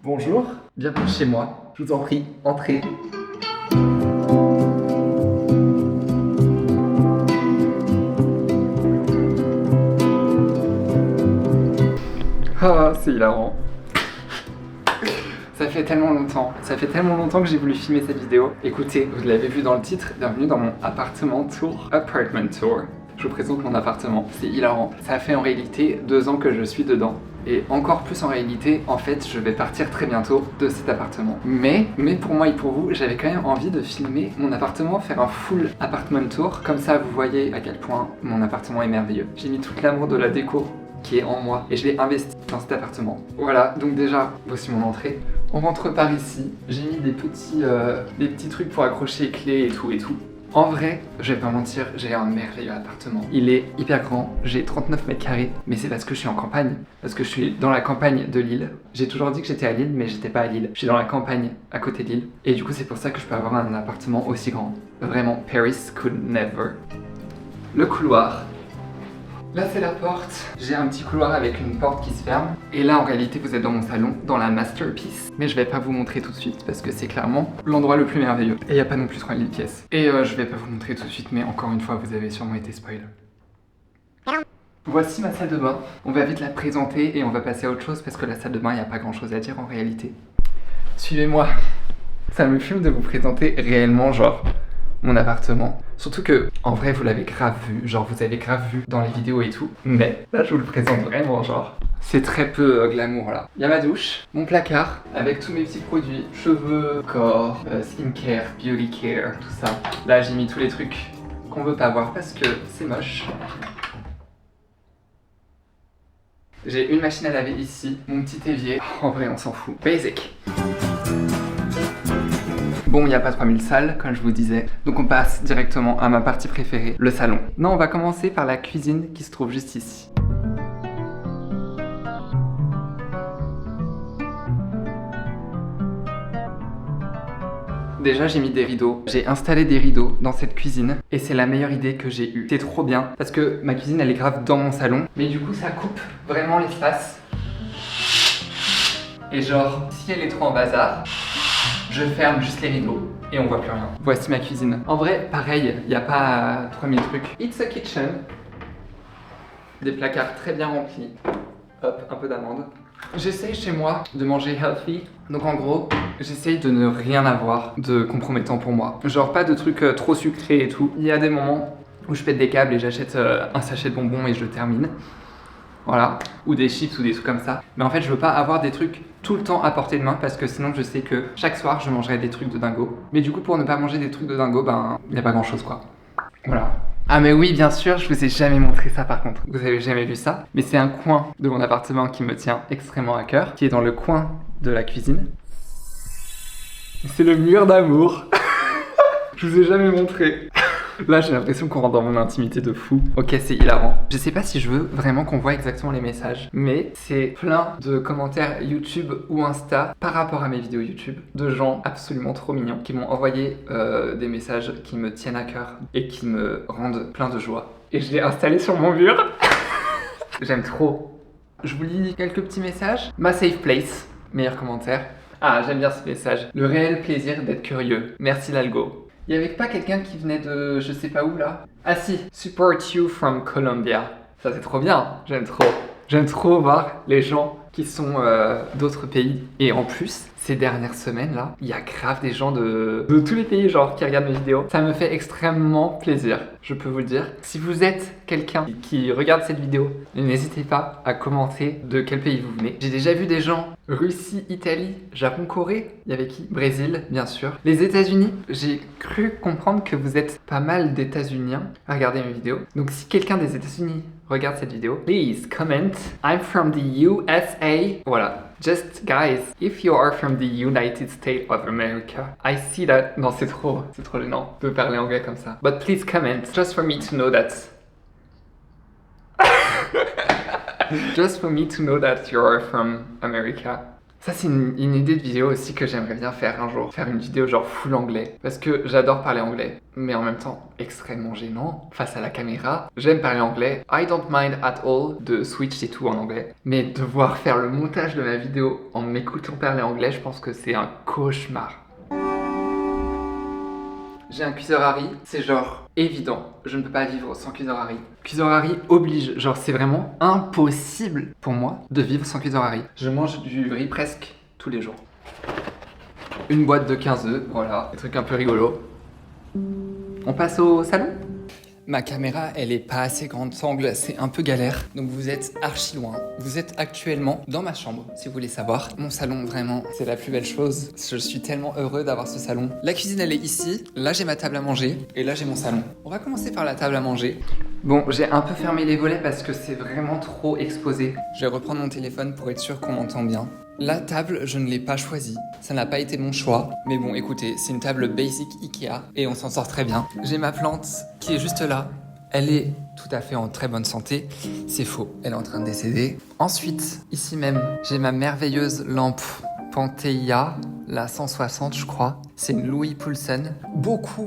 Bonjour, bienvenue chez moi. Je vous en prie, entrez. Ah, c'est hilarant. Ça fait tellement longtemps que j'ai voulu filmer cette vidéo. Écoutez, vous l'avez vu dans le titre, bienvenue dans mon appartement tour. Je vous présente mon appartement, c'est hilarant. Ça fait en réalité 2 ans que je suis dedans. Et encore plus en réalité, en fait, je vais partir très bientôt de cet appartement. Mais pour moi et pour vous, j'avais quand même envie de filmer mon appartement, faire un full apartment tour. Comme ça, vous voyez à quel point mon appartement est merveilleux. J'ai mis tout l'amour de la déco qui est en moi et je l'ai investi dans cet appartement. Voilà, donc déjà, voici mon entrée. On rentre par ici. J'ai mis des petits trucs pour accrocher les clés et tout. En vrai, je vais pas mentir, j'ai un merveilleux appartement. Il est hyper grand, j'ai 39 mètres carrés, mais c'est parce que je suis en campagne, parce que je suis dans la campagne de Lille. J'ai toujours dit que j'étais à Lille, mais j'étais pas à Lille. Je suis dans la campagne, à côté de Lille, et du coup c'est pour ça que je peux avoir un appartement aussi grand. Vraiment, Paris could never. Le couloir. Là c'est la porte, j'ai un petit couloir avec une porte qui se ferme. Et là en réalité vous êtes dans mon salon, dans la masterpiece. Mais je vais pas vous montrer tout de suite parce que c'est clairement l'endroit le plus merveilleux. Et il n'y a pas non plus 3000 pièces. Et je vais pas vous montrer tout de suite, mais encore une fois vous avez sûrement été spoil. Voici ma salle de bain. On va vite la présenter et on va passer à autre chose parce que la salle de bain il n'y a pas grand chose à dire en réalité. Suivez-moi. Ça me fume de vous présenter réellement genre mon appartement. Surtout que, en vrai, vous l'avez grave vu, genre vous avez grave vu dans les vidéos et tout. Mais là, je vous le présente vraiment, genre. C'est très peu glamour là. Il y a ma douche, mon placard avec tous mes petits produits, cheveux, corps, skincare, beauty care, tout ça. Là, j'ai mis tous les trucs qu'on veut pas voir parce que c'est moche. J'ai une machine à laver ici, mon petit évier. En vrai, on s'en fout. Basic. Bon, il n'y a pas 3000 salles, comme je vous disais, donc on passe directement à ma partie préférée, le salon. Non, on va commencer par la cuisine qui se trouve juste ici. Déjà, j'ai mis des rideaux. J'ai installé des rideaux dans cette cuisine et c'est la meilleure idée que j'ai eue. C'est trop bien parce que ma cuisine, elle est grave dans mon salon, mais du coup, ça coupe vraiment l'espace. Et genre, si elle est trop en bazar, je ferme juste les rideaux et on voit plus rien. Voici ma cuisine. En vrai, pareil, il n'y a pas 3000 trucs. It's a kitchen. Des placards très bien remplis. Hop, un peu d'amandes. J'essaye chez moi de manger healthy. Donc en gros, j'essaye de ne rien avoir de compromettant pour moi. Genre pas de trucs trop sucrés et tout. Il y a des moments où je pète des câbles et j'achète un sachet de bonbons et je le termine. Voilà, ou des chips ou des trucs comme ça. Mais en fait, je veux pas avoir des trucs tout le temps à portée de main parce que sinon je sais que chaque soir je mangerai des trucs de dingo. Mais du coup, pour ne pas manger des trucs de dingo, ben, y a pas grand chose quoi. Voilà. Ah mais oui, bien sûr, je vous ai jamais montré ça par contre. Vous avez jamais vu ça. Mais c'est un coin de mon appartement qui me tient extrêmement à cœur, qui est dans le coin de la cuisine. C'est le mur d'amour. Je vous ai jamais montré. Là, j'ai l'impression qu'on rentre dans mon intimité de fou. Ok, c'est hilarant. Je sais pas si je veux vraiment qu'on voit exactement les messages, mais c'est plein de commentaires YouTube ou Insta par rapport à mes vidéos YouTube de gens absolument trop mignons qui m'ont envoyé des messages qui me tiennent à cœur et qui me rendent plein de joie. Et je l'ai installé sur mon mur. J'aime trop. Je vous lis quelques petits messages. Ma safe place, meilleur commentaire. Ah, j'aime bien ce message. Le réel plaisir d'être curieux. Merci l'algo. Il y avait pas quelqu'un qui venait de je sais pas où là? Ah si, support you from Colombia. Ça c'est trop bien, j'aime trop. J'aime trop voir les gens qui sont d'autres pays. Et en plus, ces dernières semaines là, il y a grave des gens de tous les pays genre qui regardent mes vidéos. Ça me fait extrêmement plaisir, je peux vous le dire. Si vous êtes quelqu'un qui regarde cette vidéo, n'hésitez pas à commenter de quel pays vous venez. J'ai déjà vu des gens Russie, Italie, Japon, Corée. Il y avait qui? Brésil, bien sûr. Les États-Unis. J'ai cru comprendre que vous êtes pas mal d'États-Uniens à regarder mes vidéos. Donc si quelqu'un des États-Unis regarde cette vidéo, please comment. I'm from the USA. Voilà. Just guys, if you are from the United States of America, I see that. Non, c'est trop gênant de parler anglais comme ça. But please comment, just for me to know that. Just for me to know that you are from America. Ça, c'est une idée de vidéo aussi que j'aimerais bien faire un jour. Faire une vidéo genre full anglais. Parce que j'adore parler anglais. Mais en même temps, extrêmement gênant face à la caméra. J'aime parler anglais. I don't mind at all de switch et tout en anglais. Mais devoir faire le montage de ma vidéo en m'écoutant parler anglais, je pense que c'est un cauchemar. J'ai un cuiseur Harry, c'est genre évident, je ne peux pas vivre sans cuiseur Harry. Cuiseur Harry oblige, genre c'est vraiment impossible pour moi de vivre sans cuiseur Harry. Je mange du riz presque tous les jours. Une boîte de 15 œufs, voilà, des trucs un peu rigolos. On passe au salon ? Ma caméra, elle est pas assez grande angle, c'est un peu galère. Donc vous êtes archi loin. Vous êtes actuellement dans ma chambre, si vous voulez savoir. Mon salon, vraiment, c'est la plus belle chose. Je suis tellement heureux d'avoir ce salon. La cuisine, elle est ici. Là, j'ai ma table à manger. Et là, j'ai mon salon. On va commencer par la table à manger. Bon, j'ai un peu fermé les volets parce que c'est vraiment trop exposé. Je vais reprendre mon téléphone pour être sûr qu'on m'entend bien. La table, je ne l'ai pas choisie. Ça n'a pas été mon choix. Mais bon, écoutez, c'est une table basic Ikea et on s'en sort très bien. J'ai ma plante qui est juste là. Elle est tout à fait en très bonne santé. C'est faux, elle est en train de décéder. Ensuite, ici même, j'ai ma merveilleuse lampe Pantheia, la 160 je crois. C'est une Louis Poulsen. Beaucoup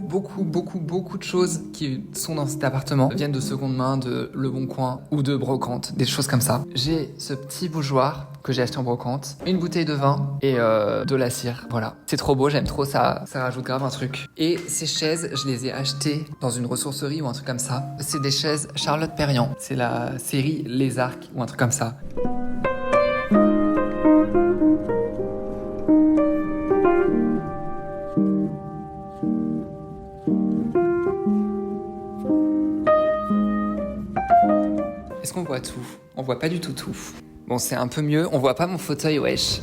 de choses qui sont dans cet appartement viennent de seconde main, de Le Bon Coin ou de brocante, des choses comme ça. J'ai ce petit bougeoir que j'ai acheté en brocante, une bouteille de vin et de la cire. Voilà, c'est trop beau, j'aime trop ça, ça rajoute grave un truc. Et ces chaises, je les ai achetées dans une ressourcerie ou un truc comme ça. C'est des chaises Charlotte Perriand, c'est la série Les Arcs ou un truc comme ça. Est-ce qu'on voit tout? On voit pas du tout tout. Bon, c'est un peu mieux. On voit pas mon fauteuil, wesh.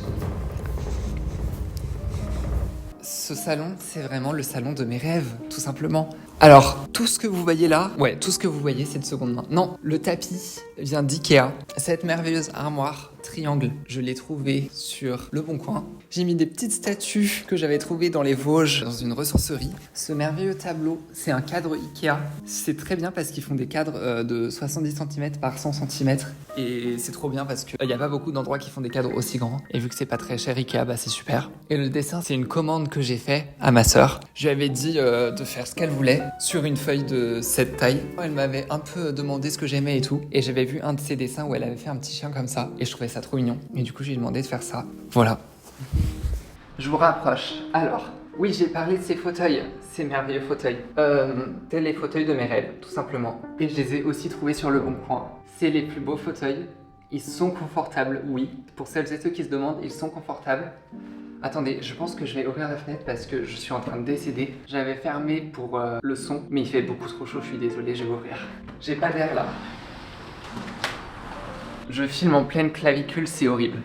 Ce salon, c'est vraiment le salon de mes rêves, tout simplement. Alors, tout ce que vous voyez là, ouais, tout ce que vous voyez, c'est de seconde main. Non, le tapis vient d'Ikea. Cette merveilleuse armoire triangle, je l'ai trouvée sur Le Bon Coin. J'ai mis des petites statues que j'avais trouvées dans les Vosges, dans une ressourcerie. Ce merveilleux tableau, c'est un cadre Ikea. C'est très bien parce qu'ils font des cadres de 70 cm par 100 cm. Et c'est trop bien parce qu'il n'y a pas beaucoup d'endroits qui font des cadres aussi grands. Et vu que c'est pas très cher Ikea, bah c'est super. Et le dessin, c'est une commande que j'ai fait à ma sœur. Je lui avais dit de faire ce qu'elle voulait sur une feuille de cette taille. Elle m'avait un peu demandé ce que j'aimais et tout. Et j'avais vu un de ses dessins où elle avait fait un petit chien comme ça. Et je trouvais ça trop mignon. Et du coup, je lui ai demandé de faire ça. Voilà. Je vous rapproche. Alors, oui, j'ai parlé de ces fauteuils. Ces merveilleux fauteuils. C'est les fauteuils de mes rêves, tout simplement. Et je les ai aussi trouvés sur Le Bon Coin. C'est les plus beaux fauteuils. Ils sont confortables, oui. Pour celles et ceux qui se demandent, ils sont confortables. Attendez, je pense que je vais ouvrir la fenêtre parce que je suis en train de décéder. J'avais fermé pour le son, mais il fait beaucoup trop chaud, je suis désolé, je vais ouvrir. J'ai pas d'air là. Je filme en pleine clavicule, c'est horrible.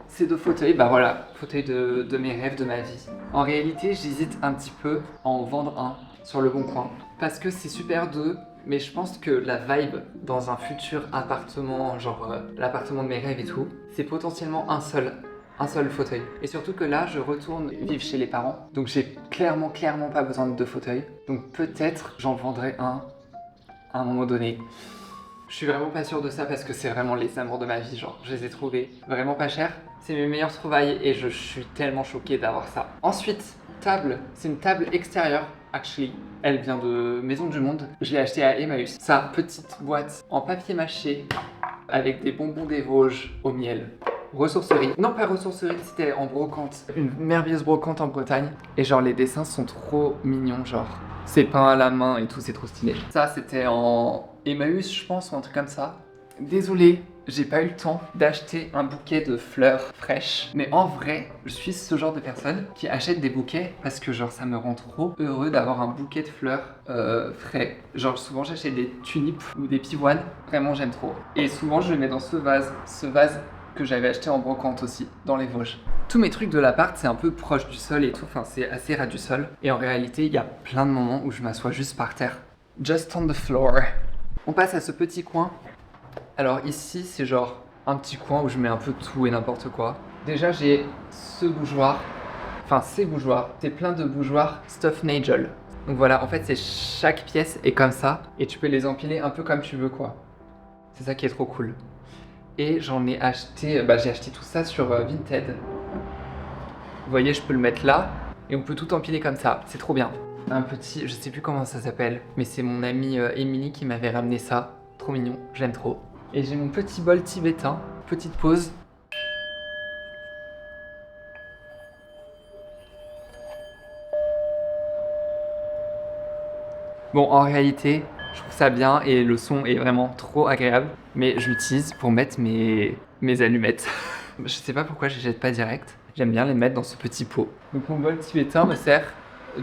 Ces deux fauteuils, bah voilà, fauteuils de mes rêves, de ma vie. En réalité, j'hésite un petit peu à en vendre un sur Le Bon Coin. Parce que c'est super deux, mais je pense que la vibe dans un futur appartement, genre l'appartement de mes rêves et tout, c'est potentiellement un seul fauteuil. Et surtout que là, je retourne vivre chez les parents. Donc j'ai clairement pas besoin de deux fauteuils. Donc peut-être j'en vendrai un à un moment donné. Je suis vraiment pas sûr de ça parce que c'est vraiment les amours de ma vie. Genre, je les ai trouvés vraiment pas chers. C'est mes meilleures trouvailles et je suis tellement choquée d'avoir ça. Ensuite, table. C'est une table extérieure. Actually, elle vient de Maison du Monde. Je l'ai achetée à Emmaüs. Sa petite boîte en papier mâché avec des bonbons des Vosges au miel. Ressourcerie. Non, pas ressourcerie, c'était en brocante. Une merveilleuse brocante en Bretagne. Et genre, les dessins sont trop mignons, genre. C'est peint à la main et tout, c'est trop stylé. Ça, c'était en Emmaüs, je pense, ou un truc comme ça. Désolé, j'ai pas eu le temps d'acheter un bouquet de fleurs fraîches. Mais en vrai, je suis ce genre de personne qui achète des bouquets parce que genre ça me rend trop heureux d'avoir un bouquet de fleurs frais. Genre souvent j'achète des tulipes ou des pivoines. Vraiment j'aime trop. Et souvent je le mets dans ce vase. Ce vase que j'avais acheté en brocante aussi, dans les Vosges. Tous mes trucs de l'appart, c'est un peu proche du sol et tout, enfin c'est assez ras du sol. Et en réalité, il y a plein de moments où je m'assois juste par terre. Just on the floor. On passe à ce petit coin. Alors ici, c'est genre un petit coin où je mets un peu tout et n'importe quoi. Déjà, j'ai ce bougeoir. Enfin, ces bougeoirs. C'est plein de bougeoirs Stuff Nigel. Donc voilà, en fait, c'est chaque pièce est comme ça. Et tu peux les empiler un peu comme tu veux, quoi. C'est ça qui est trop cool. Et j'en ai acheté, j'ai acheté tout ça sur Vinted. Vous voyez, je peux le mettre là et on peut tout empiler comme ça. C'est trop bien. Un petit, je sais plus comment ça s'appelle, mais c'est mon amie Émilie qui m'avait ramené ça. Trop mignon, j'aime trop. Et j'ai mon petit bol tibétain. Petite pause. Bon, en réalité, je trouve ça bien et le son est vraiment trop agréable. Mais je l'utilise pour mettre mes allumettes. Je sais pas pourquoi je les jette pas direct. J'aime bien les mettre dans ce petit pot. Donc mon bol tibétain me sert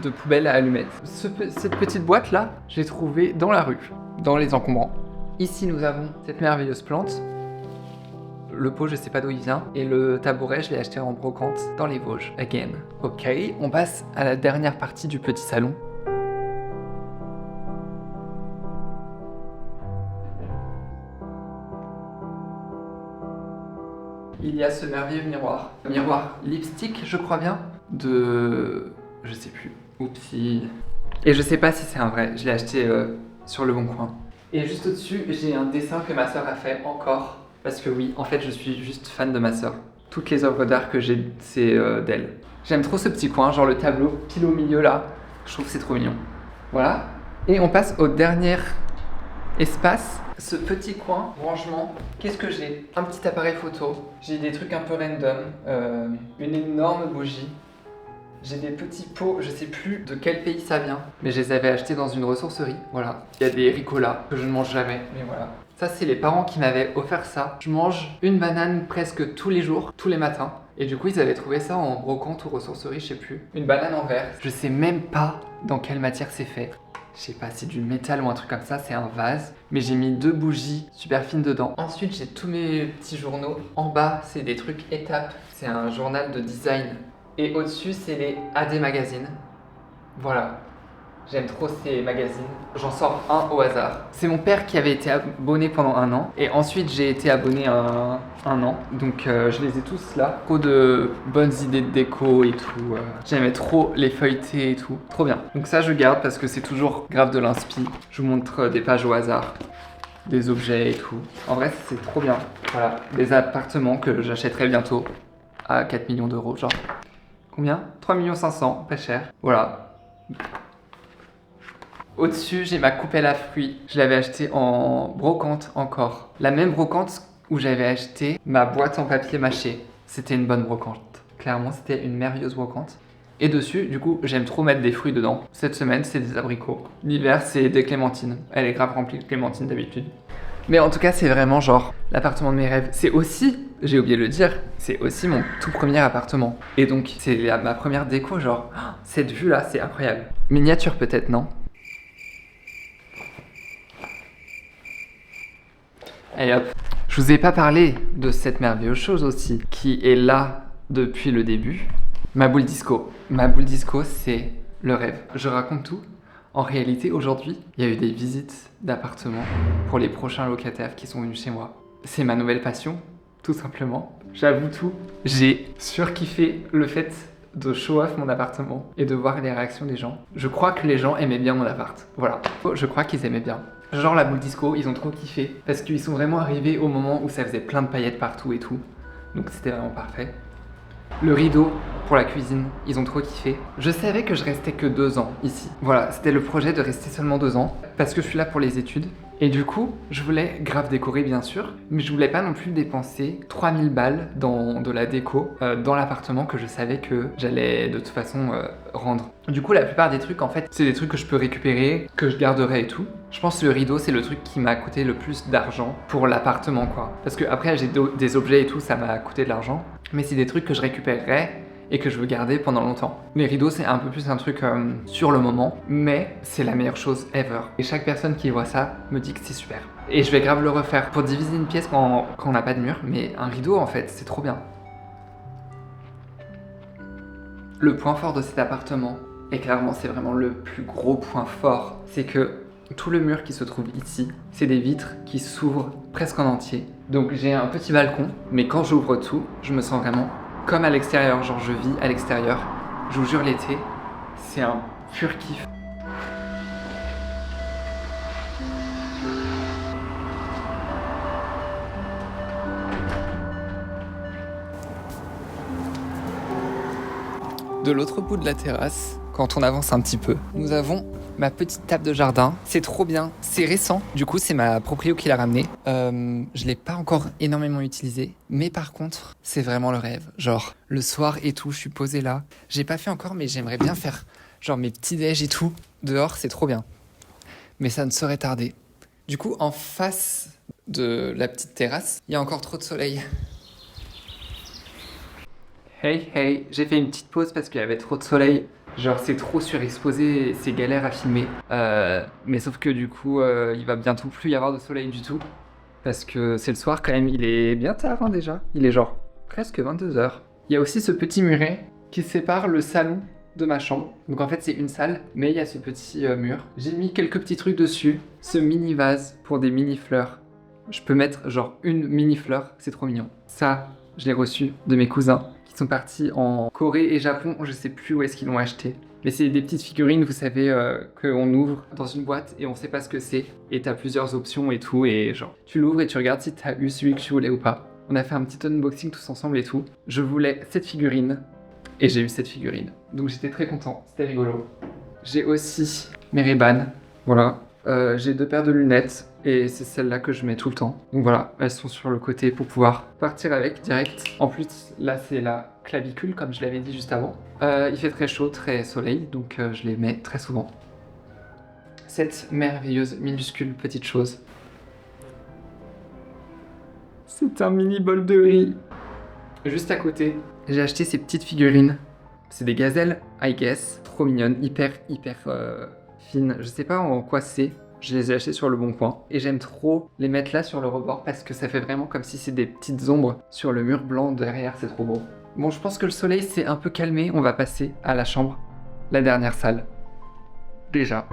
de poubelle à allumettes. Cette petite boîte là, je l'ai trouvée dans la rue, dans les encombrants. Ici nous avons cette merveilleuse plante. Le pot, je sais pas d'où il vient. Et le tabouret, je l'ai acheté en brocante dans les Vosges. Again. Ok, on passe à la dernière partie du petit salon. Il y a ce merveilleux miroir. Miroir lipstick, je crois bien. De... je sais plus. Oupsie. Et je sais pas si c'est un vrai. Je l'ai acheté sur Le Bon Coin. Et juste au-dessus, j'ai un dessin que ma sœur a fait encore. Parce que oui, en fait, je suis juste fan de ma sœur. Toutes les œuvres d'art que j'ai, c'est d'elle. J'aime trop ce petit coin, genre le tableau pile au milieu là. Je trouve que c'est trop mignon. Voilà. Et on passe au dernier espace. Ce petit coin, rangement, qu'est-ce que j'ai? Un petit appareil photo, j'ai des trucs un peu random, une énorme bougie, j'ai des petits pots, je sais plus de quel pays ça vient, mais je les avais achetés dans une ressourcerie, voilà. Il y a des ricolas que je ne mange jamais, mais voilà. Ça, c'est les parents qui m'avaient offert ça. Je mange une banane presque tous les jours, tous les matins. Et du coup, ils avaient trouvé ça en brocante ou ressourcerie, je sais plus. Une banane en verre. Je sais même pas dans quelle matière c'est fait. Je sais pas, c'est du métal ou un truc comme ça, c'est un vase. Mais j'ai mis 2 bougies super fines dedans. Ensuite, j'ai tous mes petits journaux. En bas, c'est des trucs étapes. C'est un journal de design. Et au-dessus, c'est les AD Magazine. Voilà. J'aime trop ces magazines. J'en sors un au hasard. C'est mon père qui avait été abonné pendant 1 an. Et ensuite, j'ai été abonné un an. Donc, je les ai tous là. Trop de bonnes idées de déco et tout. J'aimais trop les feuilletés et tout. Trop bien. Donc ça, je garde parce que c'est toujours grave de l'inspi. Je vous montre des pages au hasard. Des objets et tout. En vrai, c'est trop bien. Voilà. Des appartements que j'achèterai bientôt. À 4 millions d'euros, genre. Combien? 3 500 000, pas cher. Voilà. Au-dessus, j'ai ma coupelle à fruits. Je l'avais achetée en brocante encore. La même brocante où j'avais acheté ma boîte en papier mâché. C'était une bonne brocante. Clairement, c'était une merveilleuse brocante. Et dessus, du coup, j'aime trop mettre des fruits dedans. Cette semaine, c'est des abricots. L'hiver, c'est des clémentines. Elle est grave remplie de clémentines d'habitude. Mais en tout cas, c'est vraiment genre l'appartement de mes rêves. C'est aussi, j'ai oublié de le dire, c'est aussi mon tout premier appartement. Et donc, c'est ma première déco, genre, cette vue-là, c'est incroyable. Miniature peut-être, non? Allez hop. Je vous ai pas parlé de cette merveilleuse chose aussi, qui est là depuis le début. Ma boule disco. Ma boule disco, c'est le rêve. Je raconte tout. En réalité, aujourd'hui, il y a eu des visites d'appartements pour les prochains locataires qui sont venus chez moi. C'est ma nouvelle passion, tout simplement. J'avoue tout. J'ai surkiffé le fait de show off mon appartement et de voir les réactions des gens. Je crois que les gens aimaient bien mon appart. Voilà. Je crois qu'ils aimaient bien. Genre la boule disco, ils ont trop kiffé parce qu'ils sont vraiment arrivés au moment où ça faisait plein de paillettes partout et tout. Donc c'était vraiment parfait. Le rideau pour la cuisine, ils ont trop kiffé. Je savais que je restais que 2 ans ici. Voilà, c'était le projet de rester seulement 2 ans parce que je suis là pour les études. Et du coup, je voulais grave décorer bien sûr, mais je voulais pas non plus dépenser 3000 balles dans de la déco dans l'appartement que je savais que j'allais de toute façon rendre. Du coup, la plupart des trucs en fait, c'est des trucs que je peux récupérer, que je garderai et tout. Je pense que le rideau, c'est le truc qui m'a coûté le plus d'argent pour l'appartement quoi. Parce que après, j'ai des objets et tout, ça m'a coûté de l'argent. Mais c'est des trucs que je récupérerai et que je veux garder pendant longtemps. Les rideaux, c'est un peu plus un truc sur le moment, mais c'est la meilleure chose ever. Et chaque personne qui voit ça me dit que c'est super. Et je vais grave le refaire pour diviser une pièce quand on n'a pas de mur, mais un rideau en fait, c'est trop bien. Le point fort de cet appartement, et clairement c'est vraiment le plus gros point fort, c'est que tout le mur qui se trouve ici, c'est des vitres qui s'ouvrent presque en entier. Donc j'ai un petit balcon, mais quand j'ouvre tout, je me sens vraiment comme à l'extérieur, genre je vis à l'extérieur. Je vous jure, l'été, c'est un pur kiff. De l'autre bout de la terrasse, quand on avance un petit peu, nous avons ma petite table de jardin. C'est trop bien, c'est récent. Du coup, c'est ma proprio qui l'a ramené. Je l'ai pas encore énormément utilisé, mais par contre, c'est vraiment le rêve. Genre, le soir et tout, je suis posé là. J'ai pas fait encore, mais j'aimerais bien faire genre mes petits déj et tout. Dehors, c'est trop bien. Mais ça ne saurait tarder. Du coup, en face de la petite terrasse, il y a encore trop de soleil. Hey, j'ai fait une petite pause parce qu'il y avait trop de soleil. Genre c'est trop surexposé, c'est galère à filmer. Mais sauf que du coup, il va bientôt plus y avoir de soleil du tout. Parce que c'est le soir quand même, il est bien tard hein, déjà. Il est genre presque 22h. Il y a aussi ce petit muret qui sépare le salon de ma chambre. Donc en fait c'est une salle, mais il y a ce petit mur. J'ai mis quelques petits trucs dessus. Ce mini vase pour des mini fleurs. Je peux mettre genre une mini fleur, c'est trop mignon. Ça, je l'ai reçu de mes cousins. Sont partis en Corée et Japon, je sais plus où est-ce qu'ils l'ont acheté. Mais c'est des petites figurines, vous savez, qu'on ouvre dans une boîte et on sait pas ce que c'est. Et t'as plusieurs options et tout, et genre, tu l'ouvres et tu regardes si t'as eu celui que tu voulais ou pas. On a fait un petit unboxing tous ensemble et tout. Je voulais cette figurine, et j'ai eu cette figurine. Donc j'étais très content, c'était rigolo. J'ai aussi mes Ray-Ban, voilà. J'ai 2 paires de lunettes et c'est celle-là que je mets tout le temps. Donc voilà, elles sont sur le côté pour pouvoir partir avec direct. En plus, là c'est la clavicule comme je l'avais dit juste avant. Il fait très chaud, très soleil, donc je les mets très souvent. Cette merveilleuse minuscule petite chose. C'est un mini bol de riz. Juste à côté, j'ai acheté ces petites figurines. C'est des gazelles, I guess. Trop mignonnes, hyper fines. Je sais pas en quoi c'est. Je les ai achetées sur le bon coin. Et j'aime trop les mettre là sur le rebord parce que ça fait vraiment comme si c'est des petites ombres sur le mur blanc derrière. C'est trop beau. Bon, je pense que le soleil s'est un peu calmé. On va passer à la chambre. La dernière salle. Déjà.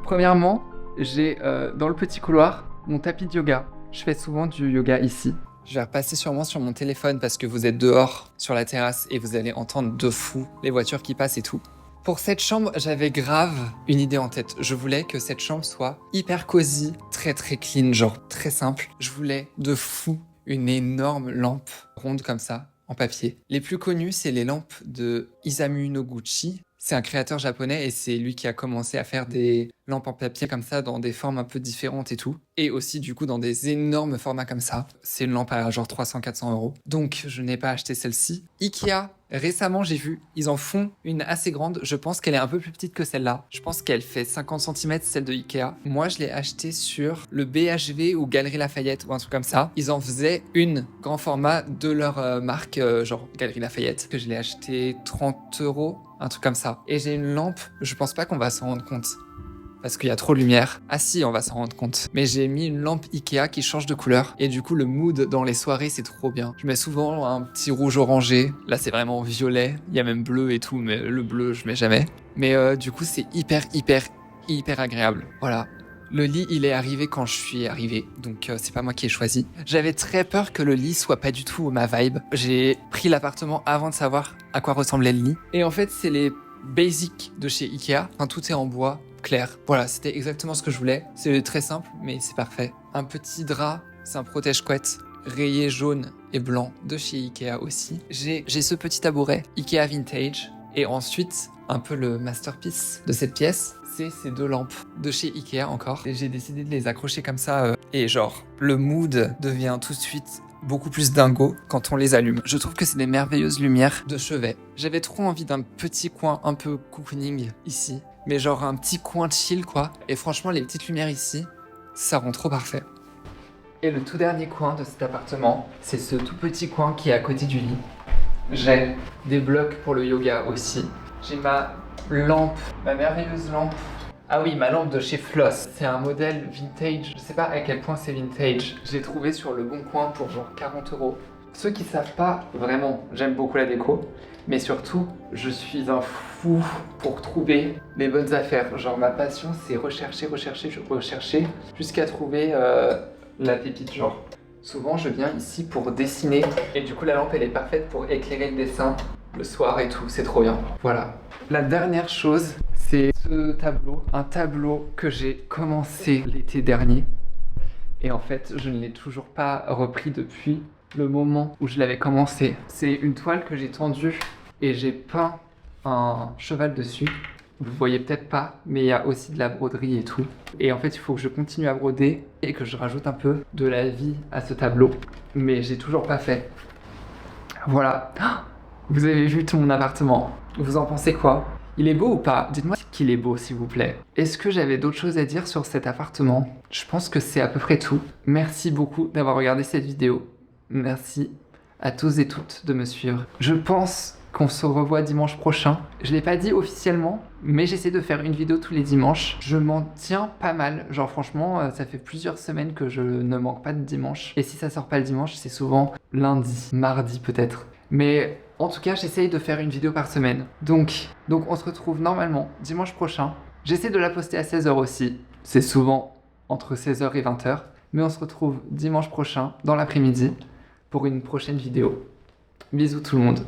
Premièrement, j'ai dans le petit couloir mon tapis de yoga. Je fais souvent du yoga ici. Je vais repasser sûrement sur mon téléphone parce que vous êtes dehors sur la terrasse et vous allez entendre de fou les voitures qui passent et tout. Pour cette chambre, j'avais grave une idée en tête. Je voulais que cette chambre soit hyper cosy, très clean, genre très simple. Je voulais de fou une énorme lampe ronde comme ça, en papier. Les plus connues, c'est les lampes de Isamu Noguchi. C'est un créateur japonais et c'est lui qui a commencé à faire des lampes en papier comme ça dans des formes un peu différentes et tout. Et aussi du coup dans des énormes formats comme ça. C'est une lampe à genre 300-400 €. Donc je n'ai pas acheté celle-ci. Ikea, récemment j'ai vu, ils en font une assez grande. Je pense qu'elle est un peu plus petite que celle-là. Je pense qu'elle fait 50 cm celle de Ikea. Moi je l'ai achetée sur le BHV ou Galerie Lafayette ou un truc comme ça. Ils en faisaient une grand format de leur marque genre Galerie Lafayette. Que je l'ai acheté 30 €. Un truc comme ça. Et j'ai une lampe, je pense pas qu'on va s'en rendre compte. Parce qu'il y a trop de lumière. Ah si, on va s'en rendre compte. Mais j'ai mis une lampe Ikea qui change de couleur. Et du coup, le mood dans les soirées, c'est trop bien. Je mets souvent un petit rouge orangé. Là, c'est vraiment violet. Il y a même bleu et tout, mais le bleu, je mets jamais. Mais du coup, c'est hyper agréable. Voilà. Le lit, il est arrivé quand je suis arrivé, donc c'est pas moi qui ai choisi. J'avais très peur que le lit soit pas du tout ma vibe. J'ai pris l'appartement avant de savoir à quoi ressemblait le lit. Et en fait, c'est les basics de chez Ikea. Enfin, tout est en bois clair. Voilà, c'était exactement ce que je voulais. C'est très simple, mais c'est parfait. Un petit drap, c'est un protège-couette rayé jaune et blanc de chez Ikea aussi. J'ai ce petit tabouret Ikea Vintage. Et ensuite, un peu le masterpiece de cette pièce, c'est ces 2 lampes de chez Ikea encore. Et j'ai décidé de les accrocher comme ça. Et genre, le mood devient tout de suite beaucoup plus dingo quand on les allume. Je trouve que c'est des merveilleuses lumières de chevet. J'avais trop envie d'un petit coin un peu cocooning ici. Mais genre un petit coin chill quoi. Et franchement, les petites lumières ici, ça rend trop parfait. Et le tout dernier coin de cet appartement, c'est ce tout petit coin qui est à côté du lit. J'ai des blocs pour le yoga aussi. J'ai ma lampe, ma merveilleuse lampe. Ah oui, ma lampe de chez Floss. C'est un modèle vintage. Je sais pas à quel point c'est vintage. Je l'ai trouvé sur le bon coin pour genre 40 €. Ceux qui savent pas, vraiment, j'aime beaucoup la déco. Mais surtout, je suis un fou pour trouver les bonnes affaires. Genre ma passion, c'est rechercher jusqu'à trouver la pépite genre. Souvent, je viens ici pour dessiner. Et du coup, la lampe, elle est parfaite pour éclairer le dessin le soir et tout. C'est trop bien. Voilà. La dernière chose, c'est ce tableau. Un tableau que j'ai commencé l'été dernier. Et en fait, je ne l'ai toujours pas repris depuis le moment où je l'avais commencé. C'est une toile que j'ai tendue et j'ai peint un cheval dessus. Vous voyez peut-être pas, mais il y a aussi de la broderie et tout. Et en fait, il faut que je continue à broder et que je rajoute un peu de la vie à ce tableau. Mais j'ai toujours pas fait. Voilà. Vous avez vu tout mon appartement. Vous en pensez quoi? Il est beau ou pas? Dites-moi qu'il est beau, s'il vous plaît. Est-ce que j'avais d'autres choses à dire sur cet appartement? Je pense que c'est à peu près tout. Merci beaucoup d'avoir regardé cette vidéo. Merci à tous et toutes de me suivre. Je pense qu'on se revoit dimanche prochain. Je l'ai pas dit officiellement, mais j'essaie de faire une vidéo tous les dimanches. Je m'en tiens pas mal. Genre franchement, ça fait plusieurs semaines que je ne manque pas de dimanche. Et si ça sort pas le dimanche, c'est souvent lundi, mardi peut-être. Mais en tout cas, j'essaye de faire une vidéo par semaine. Donc on se retrouve normalement dimanche prochain. J'essaie de la poster à 16h aussi. C'est souvent entre 16h et 20h. Mais on se retrouve dimanche prochain, dans l'après-midi, pour une prochaine vidéo. Bisous tout le monde.